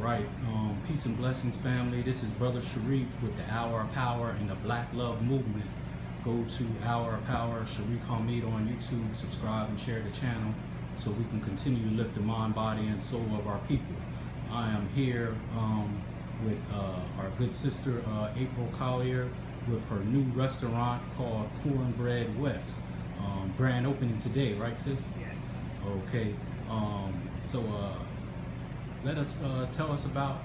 right. Peace and blessings, family. This is Brother Sharif with the Hour of Power and the Black Love Movement. Go to Hour of Power, Sharif Hamid on YouTube. Subscribe and share the channel so we can continue to lift the mind, body, and soul of our people. I am here with our good sister, April Collier, with her new restaurant called Cornbread West. Grand opening today, right, sis? Yes. Okay. So let us tell us about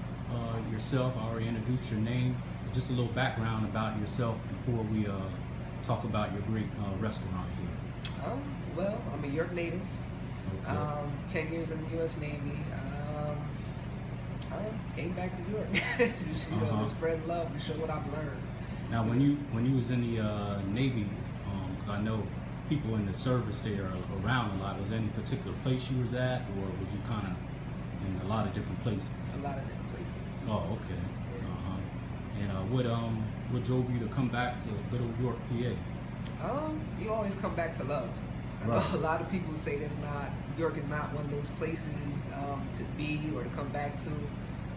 yourself. I already introduced your name. Just a little background about yourself before we talk about your great restaurant here. Well, I'm a York native. Okay. 10 years in the U.S. Navy. I came back to York. Just, to spread love, to show what I've learned. Now, when you was in the Navy, 'cause I know people in the service there are around a lot. Was there any particular place you was at, or was you kind of in a lot of different places? A lot of different places. Oh, okay. Yeah. And what drove you to come back to good old York, PA? You always come back to love. I know a lot of people say York is not one of those places to be or to come back to.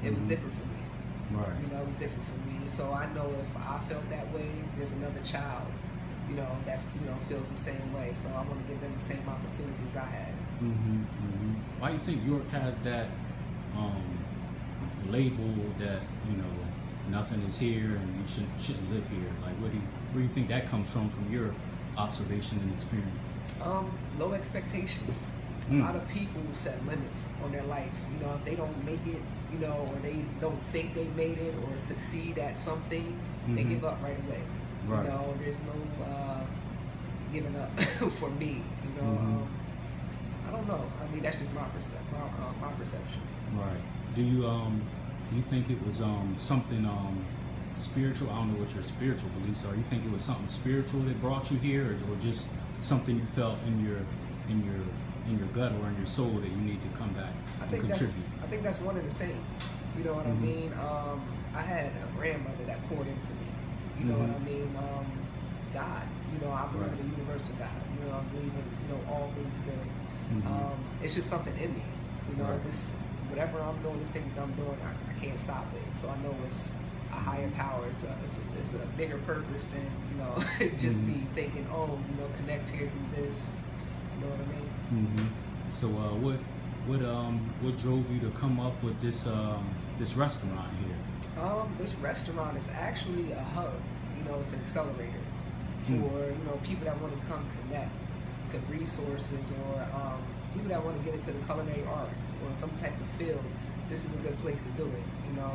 It was different for me. Right. It was different for me. So I know if I felt that way, there's another child, that feels the same way. So I want to give them the same opportunities I had. Why do you think York has that label that nothing is here and you shouldn't live here? Like, where do you think that comes from your observation and experience? Low expectations. A lot of people set limits on their life. If they don't make it, or they don't think they made it or succeed at something, they give up right away. Right. There's no giving up for me. I don't know. I mean, that's just my perception. Right. Do you think it was something spiritual? I don't know what your spiritual beliefs are. You think it was something spiritual that brought you here, or just something you felt in your gut or in your soul that you need to come back and contribute? I think that's one and the same. You know what I mean? I had a grandmother that poured into me. You know what I mean? God. I believe in the universal God. I believe in all things good. It's just something in me. This whatever I'm doing, this thing that I'm doing, I can't stop it. So I know it's a higher power. It's a bigger purpose than just me thinking, connect here, do this. You know what I mean? So what drove you to come up with this restaurant here? This restaurant is actually a hub. It's an accelerator for people that want to come connect to resources, or people that want to get into the culinary arts or some type of field. This is a good place to do it. People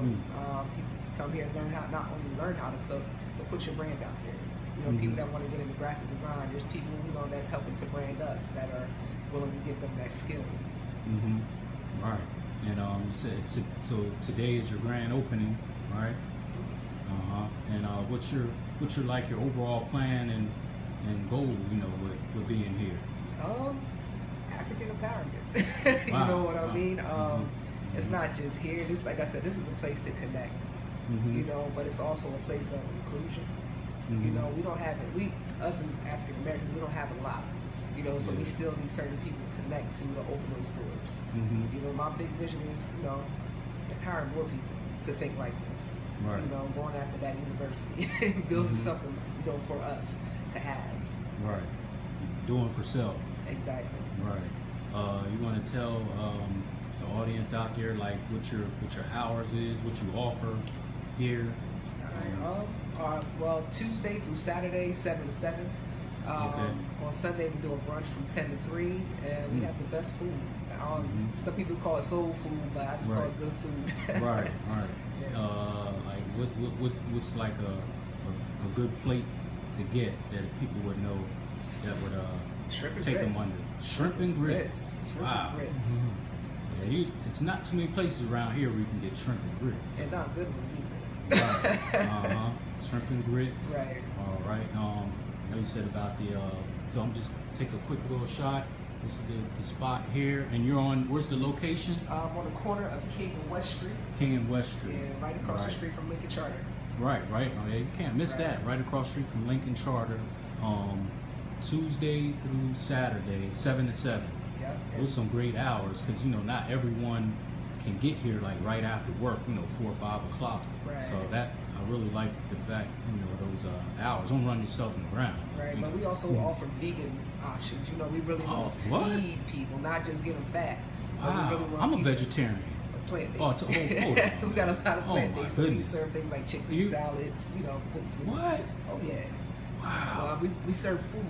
come here and not only learn how to cook, but put your brand out there. People that want to get into graphic design, there's people that's helping to brand us, that are willing to give them that skill. Right. And you said so today is your grand opening, right? And what's your your overall plan and goal, with being here? African empowerment. Wow. You know what I mean? It's not just here. This, like I said, this is a place to connect. But it's also a place of inclusion. We don't have it. Us as African Americans, we don't have a lot. So we still need certain people to connect to open those doors. My big vision is, empowering more people to think like this. Right. Going after that university, building something, for us to have. Right. Doing for self. Exactly. Right. You want to tell the audience out there, like, what your hours is, what you offer here? Well, Tuesday through Saturday, 7 to 7. On Sunday, we do a brunch from 10 to 3, and we have the best food. Some people call it soul food, but I just call it good food. Right. Like, what's like a good plate to get that people would know that would shrimp and take grits. them under? Shrimp and grits. Wow. And grits. Yeah, it's not too many places around here where you can get shrimp and grits. And not good ones either. Right. Shrimp and grits. Right. All right. I know you said about the. So I'm just take a quick little shot. This is the spot here, and you're on. Where's the location? I'm on the corner of King and West Street. King and West Street. And right across the street from Lincoln Charter. Right. Oh, yeah, you can't miss that. Right across the street from Lincoln Charter. Tuesday through Saturday, 7 to 7. Yep. Those are some great hours, because not everyone can get here like right after work, 4 or 5 o'clock. Right. So that I really like the fact, those hours. Don't run yourself in the ground. Right, but we also offer vegan options. We really want to feed people, not just get them fat. But Wow. we really want I'm a people vegetarian. plant-based. Oh, we got a lot of plant-based. So we goodness. serve things like chickpea salads, books with. What? Oh yeah. Wow. We serve food.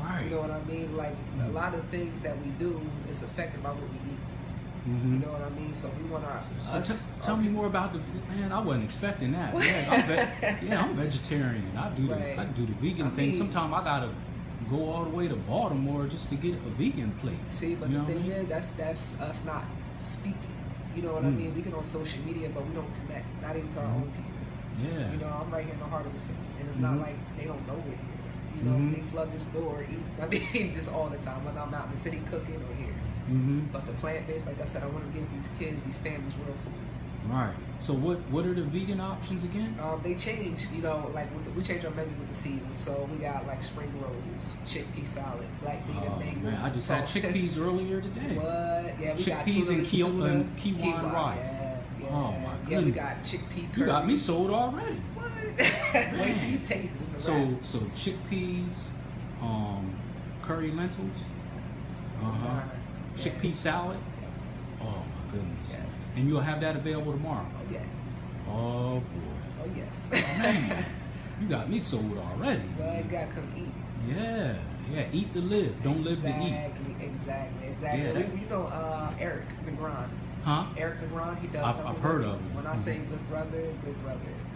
Right. You know what I mean? Like a lot of things that we do is affected by what we eat. Mm-hmm. You know what I mean? So we want Tell me more about the man. I wasn't expecting that. Yeah, I'm vegetarian. I do the vegan thing. Sometimes I gotta go all the way to Baltimore just to get a vegan plate. See, but the thing is, that's us not speaking. You know what I mean? We get on social media, but we don't connect. Not even to our own people. Yeah. I'm right here in the heart of the city, and it's not like they don't know we're here. They flood this door, eat. I mean, just all the time. Whether I'm out in the city cooking or here. But the plant-based, like I said, I want to give these kids, these families, real food. Right. So what are the vegan options again? They change, like we change our menu with the season. So we got like spring rolls, chickpea salad, black bean and mango. Man, I just had chickpeas earlier today. What? Yeah, we got chickpeas and quinoa rice. Yeah. Oh my goodness. Yeah, we got chickpea curry. You got me sold already. What? Wait till you taste it. It's a wrap. So chickpeas, curry lentils, chickpea salad. Oh my goodness. Yes. And you'll have that available tomorrow. Oh yeah. Oh boy. Oh yes. Man, you got me sold already. Well, you gotta come eat. Yeah. Eat to live. Don't live to eat. Exactly. Yeah, Eric Negron. Huh? Eric Negron, he does something. I've heard of him. When I say good brother.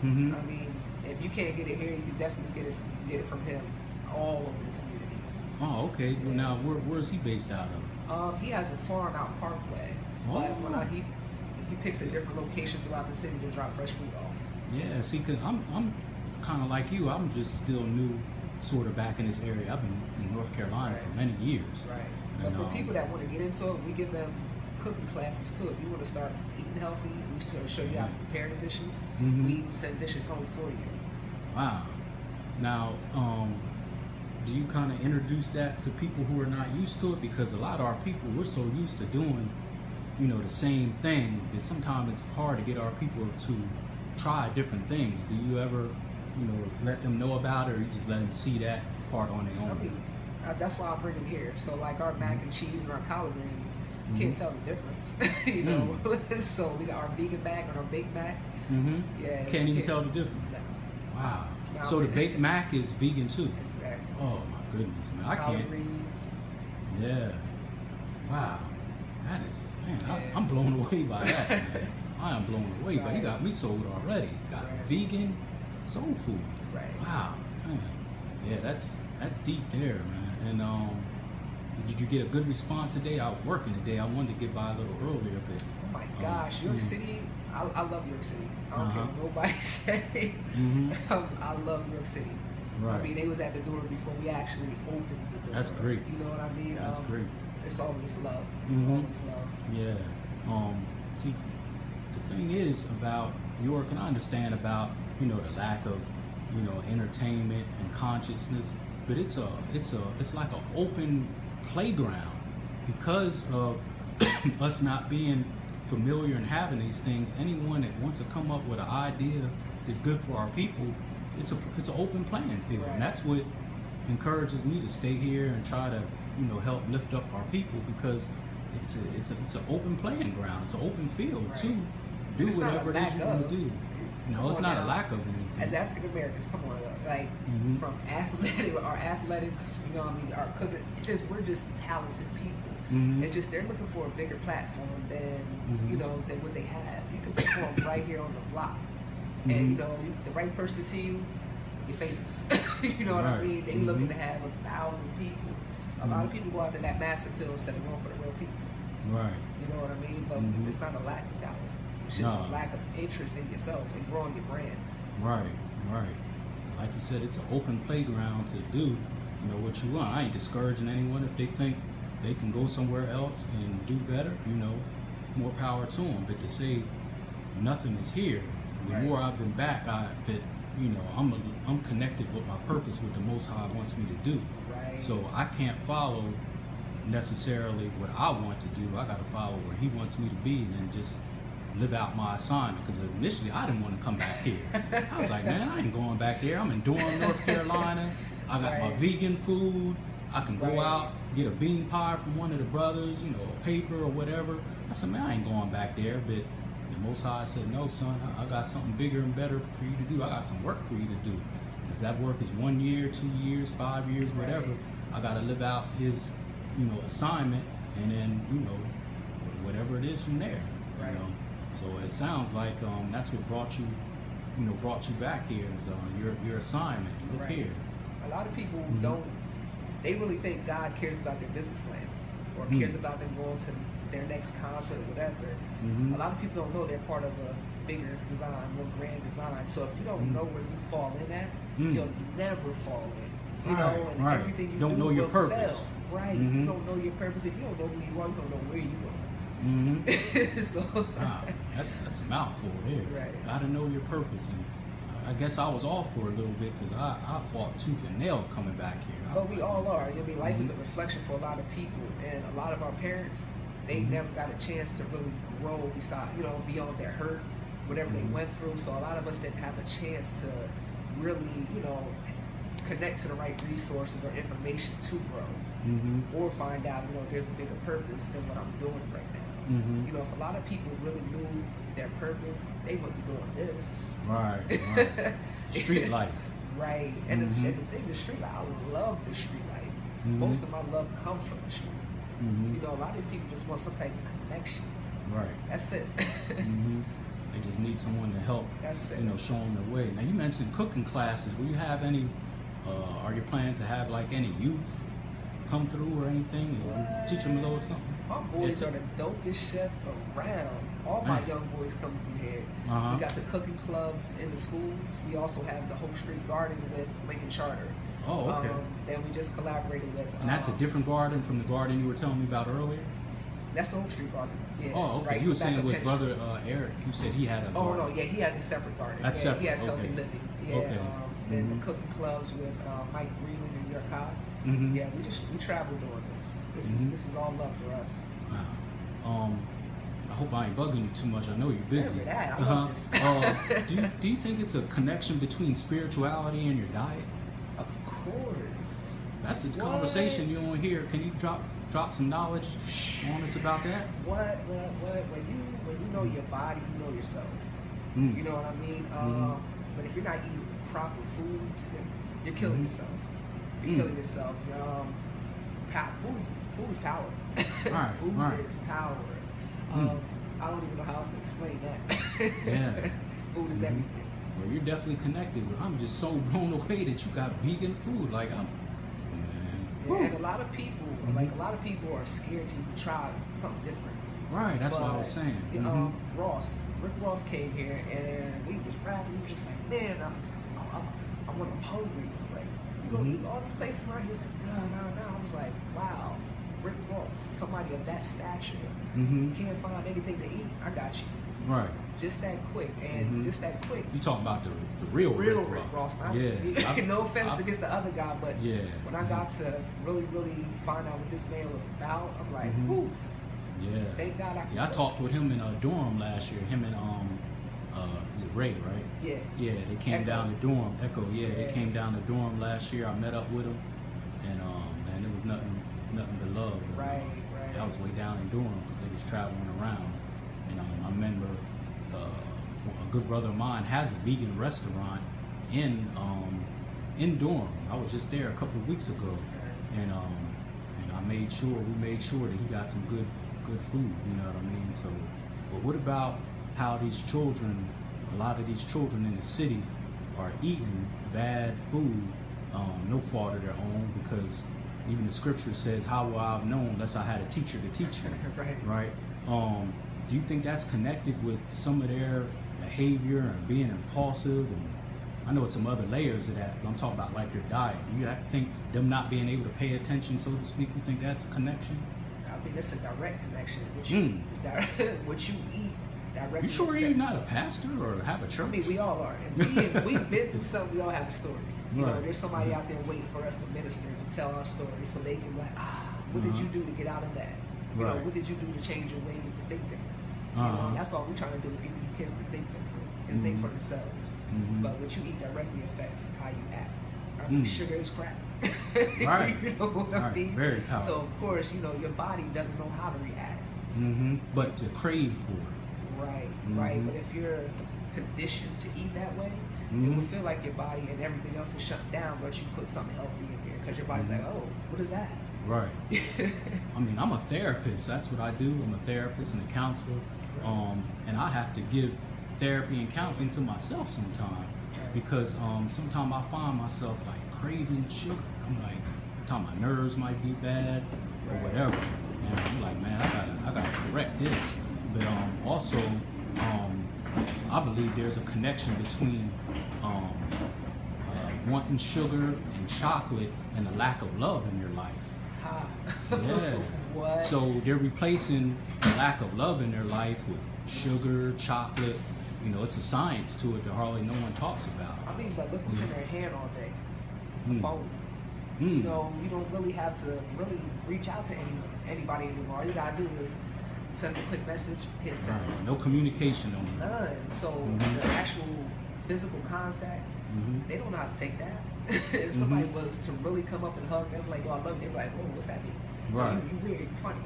I mean, if you can't get it here, you can definitely get it from him all over the community. Oh, okay. Yeah. Well, now where's he based out of? He has a farm out Parkway, but when he picks a different location throughout the city to drop fresh food off. Yeah, see, cause I'm kind of like you. I'm just still new, sort of back in this area. I've been in North Carolina for many years. Right. But for people that want to get into it, we give them cooking classes too. If you want to start eating healthy, we just going to show you how to prepare the dishes. We even send dishes home for you. Wow. Now, do you kind of introduce that to people who are not used to it? Because a lot of our people, we're so used to doing, the same thing that sometimes it's hard to get our people to try different things. Do you ever, let them know about it, or you just let them see that part on their own? I mean, that's why I bring them here. So like our mac and cheese and our collard greens, you can't tell the difference. So we got our vegan mac and our baked mac. Yeah. Can't even tell the difference. No. Wow. So the baked mac is vegan too. Exactly. Oh my goodness, man! I collard can't. greens. Yeah. Wow. That is, man. Yeah. I'm blown away by that. Man. I am blown away, but you got me sold already. Got vegan soul food. Right. Wow. Man. Yeah, that's deep there, man. And did you get a good response today? I was working today. I wanted to get by a little earlier, but Oh my gosh, York City! I love York City. I don't care what nobody say. I love York City. Right. I mean, they was at the door before we actually opened the door. That's great. You know what I mean? That's great. It's always love. It's always love. Yeah. See, the thing is about York, and I understand about the lack of entertainment and consciousness, but it's like an open playground because of us not being familiar and having these things. Anyone that wants to come up with an idea that's good for our people, it's an open playing field, and that's what encourages me to stay here and try to help lift up our people, because it's an open playing ground. It's an open field to do whatever it is you want to do. No, it's not a lack of anything. As African Americans, come on, like from our athletics, our cooking, we're just talented people. And just they're looking for a bigger platform than than what they have. You can perform right here on the block, and the right person see you, you're famous. You know what I mean? They looking to have 1,000 people. A lot of people go after that mass appeal instead of going for the real people. Right. You know what I mean? But it's not a lack of talent. It's just a lack of interest in yourself and growing your brand. Right. Like you said, it's an open playground to do what you want. I ain't discouraging anyone if they think they can go somewhere else and do better. More power to them. But to say nothing is here, the more I've been back, I'm connected with my purpose, what the Most High wants me to do. Right. So I can't follow necessarily what I want to do. I got to follow where He wants me to be, and then just live out my assignment, because initially I didn't want to come back here. I was like, man, I ain't going back there. I'm in Durham, North Carolina. I got my vegan food. I can go out, get a bean pie from one of the brothers, you know, a paper or whatever. I said, man, I ain't going back there. But the Most High said, no, son, I got something bigger and better for you to do. I got some work for you to do. And if that work is 1 year, 2 years, 5 years, whatever, I got to live out his, you know, assignment, and then, you know, whatever it is from there. You know? So it sounds like that's what brought you back here is your assignment. Look here. A lot of people they really think God cares about their business plan or cares about them going to their next concert or whatever. A lot of people don't know they're part of a bigger design, more grand design. So if you don't know where you fall in at, you'll never fall in. You know, and everything you don't know your purpose. Fail. Right. You don't know your purpose. If you don't know who you are, you don't know where you are. So that's a mouthful there. Right. Gotta know your purpose. And I guess I was off for a little bit because I fought tooth and nail coming back here. But we all are. I mean, life is a reflection for a lot of people, and a lot of our parents, they never got a chance to really grow beside, you know, beyond their hurt, whatever they went through. So a lot of us didn't have a chance to really, you know, connect to the right resources or information to grow, or find out, you know, there's a bigger purpose than what I'm doing right now. You know, if a lot of people really knew their purpose, they wouldn't be doing this. Right. Street life. Right. And the thing, the street life, I love the street life. Most of my love comes from the street. You know, a lot of these people just want some type of connection. Right. That's it. They just need someone to help. That's it. You know, show them the way. Now you mentioned cooking classes. Will you have any? Are your plans to have like any youth come through or anything? And teach them a little something. My boys are the dopest chefs around. All my young boys come from here. We got the cooking clubs in the schools. We also have the Hope Street Garden with Lincoln Charter. Oh, okay. Then we just collaborated with. And that's a different garden from the garden you were telling me about earlier? That's the Hope Street Garden. Yeah. Oh, okay. Right, you were saying with brother Eric, you said he had a garden. Oh, no, yeah, he has a separate garden. That's separate. He has Healthy Living. Yeah. Okay. Then the cooking clubs with Mike Breland and York High. Yeah, we travel doing this. This is all love for us. Wow. I hope I ain't bugging you too much. I know you're busy. I love this. Do you think it's a connection between spirituality and your diet? Of course. That's a conversation you don't hear. Can you drop some knowledge on us about that? What? When you know your body, you know yourself. You know what I mean? But if you're not eating proper foods, then you're killing yourself. You're killing yourself. Food is power. Food is power. I don't even know how else to explain that. Yeah. Food is everything. Well, you're definitely connected. I'm just so blown away that you got vegan food. Like and a lot of people, are scared to try something different. Right. That's what I was saying. Rick Ross came here and we was rapping. He was just like, man, I'm hungry. Like, you gonna eat all these places around here? He's like, no. I was like, wow, Rick Ross, somebody of that stature, can't find anything to eat. I got you. Right. Just that quick, and just that quick. You talking about the real Rick Ross? Yeah. No offense against the other guy, but yeah. When I got to really find out what this man was about, I'm like, whoo. Yeah. Thank God I could. I talked with him in Durham last year. Him and is it Ray, right? Yeah. Yeah, they came down to Durham. Echo, yeah, they came down to Durham last year. I met up with him, and man, there was nothing but love. Right. I was way down in Durham because they was traveling around, and I remember a good brother of mine has a vegan restaurant in Durham. I was just there a couple of weeks ago, and we made sure that he got some good food. You know what I mean? So, but what about how these children, a lot of these children in the city, are eating bad food, no fault of their own, because even the scripture says, "How will I have known unless I had a teacher to teach me?" Right? Do you think that's connected with some of their behavior and being impulsive? And I know it's some other layers of that, but I'm talking about like your diet. Do you think them not being able to pay attention, so to speak, you think that's a connection? I mean, it's a direct connection. What you eat directly. You sure you're not a pastor or have a church? I mean, we all are. And we've been through something. We all have a story. You know, there's somebody out there waiting for us to minister, to tell our story, so they can like, what did you do to get out of that? You know, what did you do to change your ways to think different? You know, and that's all we're trying to do is get these kids to think different and think for themselves. But what you eat directly affects how you act. I mean, sugar is crap. Right. You know what I mean? Very powerful. So of course, you know, your body doesn't know how to react. But to crave for it. Right, right. But if you're conditioned to eat that way, it will feel like your body and everything else is shut down, but you put something healthy in there because your body's like, oh, what is that? Right. I mean, I'm a therapist. That's what I do. I'm a therapist and a counselor. And I have to give therapy and counseling to myself sometimes because sometimes I find myself like craving sugar. I'm like, sometimes my nerves might be bad or whatever. And I'm like, man, I gotta correct this. But also, I believe there's a connection between wanting sugar and chocolate and a lack of love in your life. Yeah. What? So they're replacing the lack of love in their life with sugar, chocolate. You know, it's a science to it that hardly no one talks about. I mean, but look what's in their hand all day. The phone. You know, you don't really have to really reach out to anybody anymore. All you gotta do is send a quick message, hit send. Right. No communication on None. So the actual physical contact, they don't know how to take that. If somebody was to really come up and hug them, like, yo, I love you, they're like, oh, what's that mean? Right. You weird, you funny.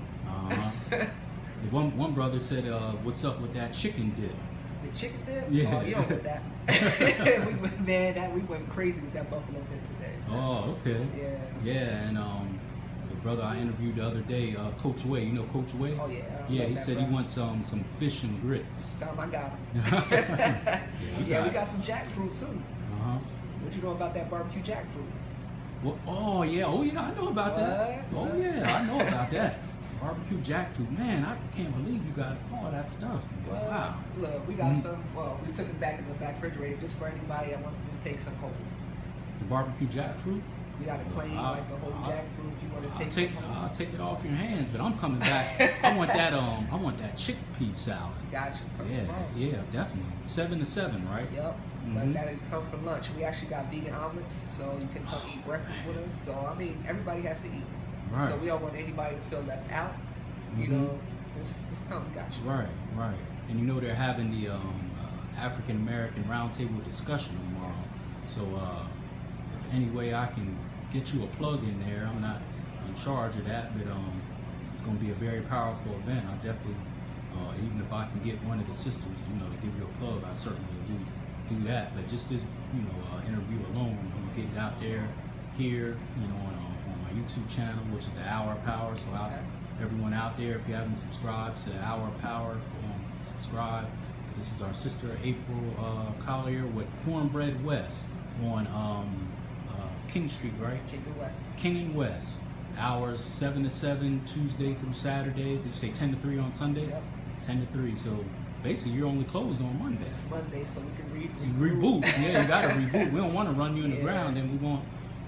One brother said, what's up with that chicken dip? The chicken dip? Yeah. Oh, you don't with that. we went crazy with that buffalo dip today. Oh, okay. Yeah. Yeah, and the brother I interviewed the other day, Coach Way, you know Coach Way? Oh, yeah. Yeah, he said he wants some fish and grits. Tell him I got him. Yeah, we got some jackfruit too. What you know about that barbecue jackfruit? Well, oh yeah, I know about that. Oh yeah, I know about that. Barbecue jackfruit, man, I can't believe you got all that stuff. Well, wow. Look, we got some. Well, we took it back in the back refrigerator just for anybody that wants to just take some home. The barbecue jackfruit. We got a plain, like the whole jackfruit. If you want to take some home. I'll take it off your hands, but I'm coming back. I want that chickpea salad. Got you. Come tomorrow. Yeah, definitely. 7 to 7, right? Yep. But that'll come for lunch. We actually got vegan omelets, so you can come eat breakfast with us. So I mean, everybody has to eat. Right. So we don't want anybody to feel left out. You know, just come. We got you. Right. And you know they're having the African American roundtable discussion tomorrow. Yes. So if any way I can get you a plug in there, I'm not in charge of that, but it's going to be a very powerful event. I definitely, even if I can get one of the sisters, you know, to give you a plug, I certainly will do that. But just this, you know, interview alone, I'm gonna get it out there, here, you know, on my YouTube channel, which is the Hour of Power. So everyone out there, if you haven't subscribed to the Hour of Power, go on, subscribe. This is our sister April Collier with Cornbread West on King Street, right? King and West. King and West. Hours 7 to 7, Tuesday through Saturday. Did you say 10 to 3 on Sunday? Yep. 10 to 3. So basically, you're only closed on Monday. It's Monday, so we can reboot. Yeah, you gotta reboot. We don't want to run you in the ground, and we won't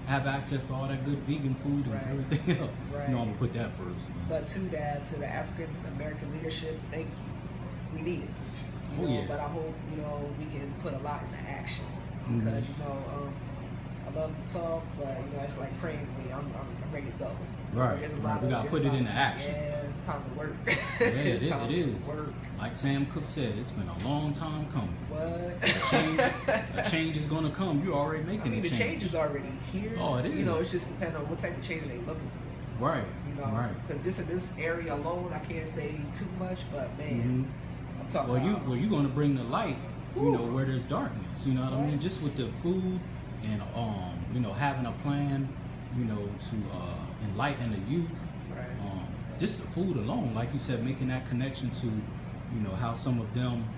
have access to all that good vegan food and everything else. Right. You know, I'm gonna put that first. Man. But to the African American leadership, thank you. We need it. You know, but I hope, you know, we can put a lot into action because you know, I love to talk, but you know, it's like praying to me. I'm ready to go. Right. There's a right. lot We gotta put it into action. Yeah, it's time to work. Yeah, it's it time is. to work. Like Sam Cooke said, it's been a long time coming. What? A change is gonna come. You're already making the change. change is already here. Oh, it is. You know, it's just depending on what type of change they're looking for. Right. You know, because just in this area alone, I can't say too much, but man, I'm talking about. Well, you're gonna bring the light. You know, where there's darkness. You know what I mean? Just with the food and you know, having a plan. You know, to enlighten the youth. Right. Just the food alone, like you said, making that connection to, you know, how some of them,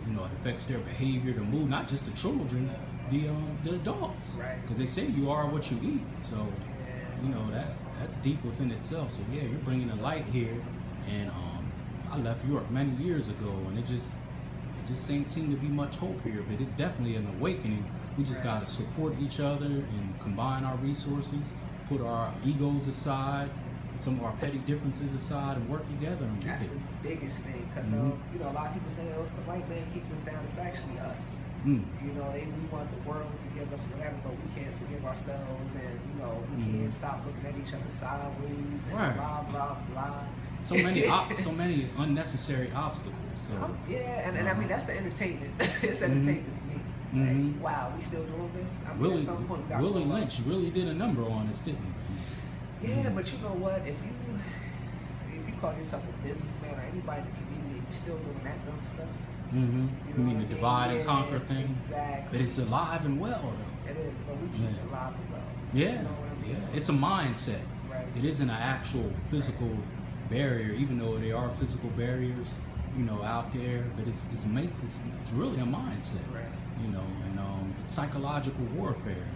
you know, it affects their behavior, the mood, not just the children, the adults. Right. Because they say you are what you eat. So, you know, that's deep within itself. So yeah, you're bringing a light here, and I left Europe many years ago, and it just ain't seem to be much hope here. But it's definitely an awakening. We just gotta support each other and combine our resources, put our egos aside, some of our petty differences aside, and work together. And that's the biggest thing, because you know, a lot of people say, "Oh, it's the white man keeping us down." It's actually us. You know, we want the world to give us whatever, but we can't forgive ourselves, and you know, we can't stop looking at each other sideways and blah blah blah. so many unnecessary obstacles. So yeah, and I mean that's the entertainment. It's entertainment to me. Like, wow, we still doing this? I mean, at some point we got Willie Lynch really did a number on us, didn't he? Yeah, but you know what? If you call yourself a businessman or anybody in the community, you're still doing that dumb stuff. You mean the divide and conquer thing? Exactly. But it's alive and well, though. It is, but we keep it alive and well. Yeah. You know what I mean? Yeah. It's a mindset. Right. It isn't an actual physical barrier, even though there are physical barriers, out there. But it's really a mindset. Right. And it's psychological warfare.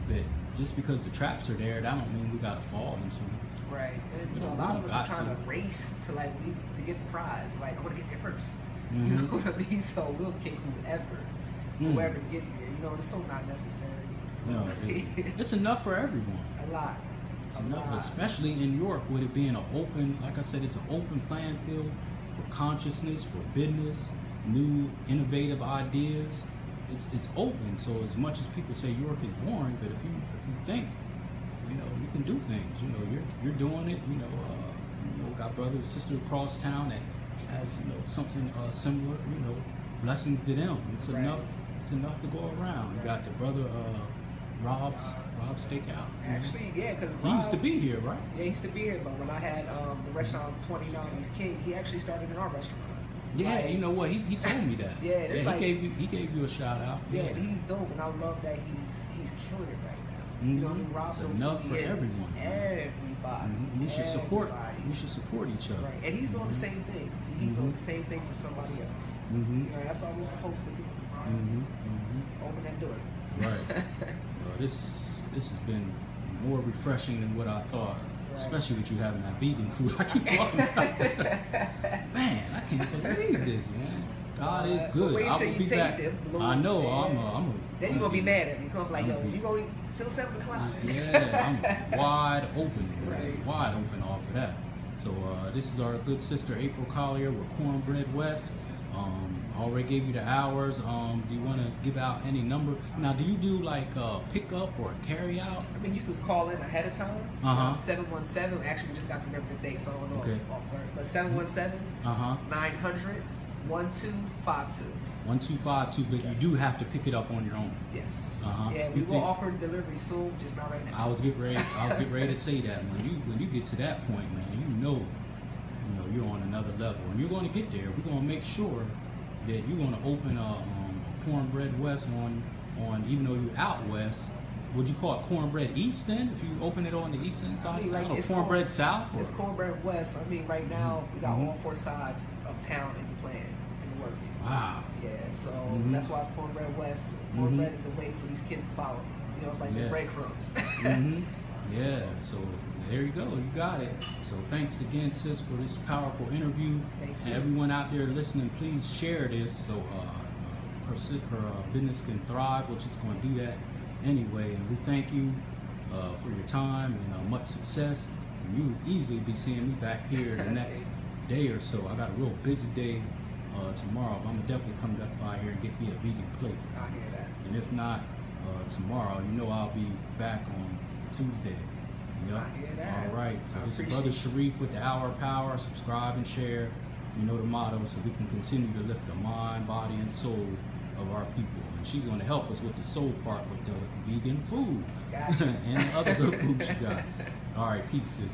But just because the traps are there, that don't mean we gotta fall into them. Right, and a lot of us are trying to race to get the prize. Like, I want to get there first. You know what I mean? So we'll kick whoever to get there. It's so not necessary. No, it's enough for everyone. A lot. It's enough, especially in York, with it being an open, like I said, it's an open playing field for consciousness, for business, new innovative ideas. It's open. So as much as people say York is boring, but if you think, you can do things. You're doing it. Got brothers and sisters across town that has something similar. Blessings to them. It's enough. It's enough to go around. You got the brother Rob's Steakhouse. Actually, yeah, because he used to be here, right? Yeah, he used to be here. But when I had the restaurant 29's King, he actually started in our restaurant. Yeah, you know what? He told me that. Yeah, it's he gave you a shout out. Yeah, and he's dope, and I love that he's killing it right now. You know what I mean? Rob it's enough for everyone. Everybody. We should support. We should support each other. Right, and he's doing the same thing. He's doing the same thing for somebody else. That's all we're supposed to do. Open that door. Right. Well, this has been more refreshing than what I thought. Especially with you having that vegan food. I keep talking about it. Man, I can't believe this, man. God is good. Wait till you taste it. I know. I'm then you're going to be mad at me. You're going to be like, yo, you going to eat till 7 o'clock. Yeah, I'm wide open. Right. Wide open off of that. So this is our good sister, April Collier with Cornbread West. Already gave you the hours. Do you want to give out any number? Now, do you do like pick up or carry out? I mean, you could call in ahead of time. 717. Actually, we just got the number today, so I don't know offer. But 717 900 1252. 1252, but you do have to pick it up on your own. Yes. Yeah, we will offer delivery soon, just not right now. I was getting ready to say that when you get to that point, man, you're on another level, and you're going to get there. We're going to make sure that you're going to open a Cornbread West on even though you're out west. Would you call it Cornbread East then? If you open it on the eastern side, it's Cornbread South. It's Cornbread West. I mean, right now we got all 4 sides of town in the plan and working. Wow. Yeah, so that's why it's Cornbread West. Cornbread is a way for these kids to follow. It's like the breadcrumbs. Yeah. So there you go. You got it. So thanks again, sis, for this powerful interview. Thank you. And everyone out there listening, please share this so her business can thrive, which is going to do that anyway. And we thank you for your time and much success. And you'll easily be seeing me back here the next day or so. I got a real busy day tomorrow, but I'm gonna definitely come back by here and get me a vegan plate. I hear that. And if not tomorrow, I'll be back on Tuesday. Yep. I hear that. All right. So this is Brother Sharif with the Hour of Power. Subscribe and share. You know the motto, so we can continue to lift the mind, body, and soul of our people. And she's going to help us with the soul part with the vegan food Gotcha. and other good food she got. All right. Peace, sis.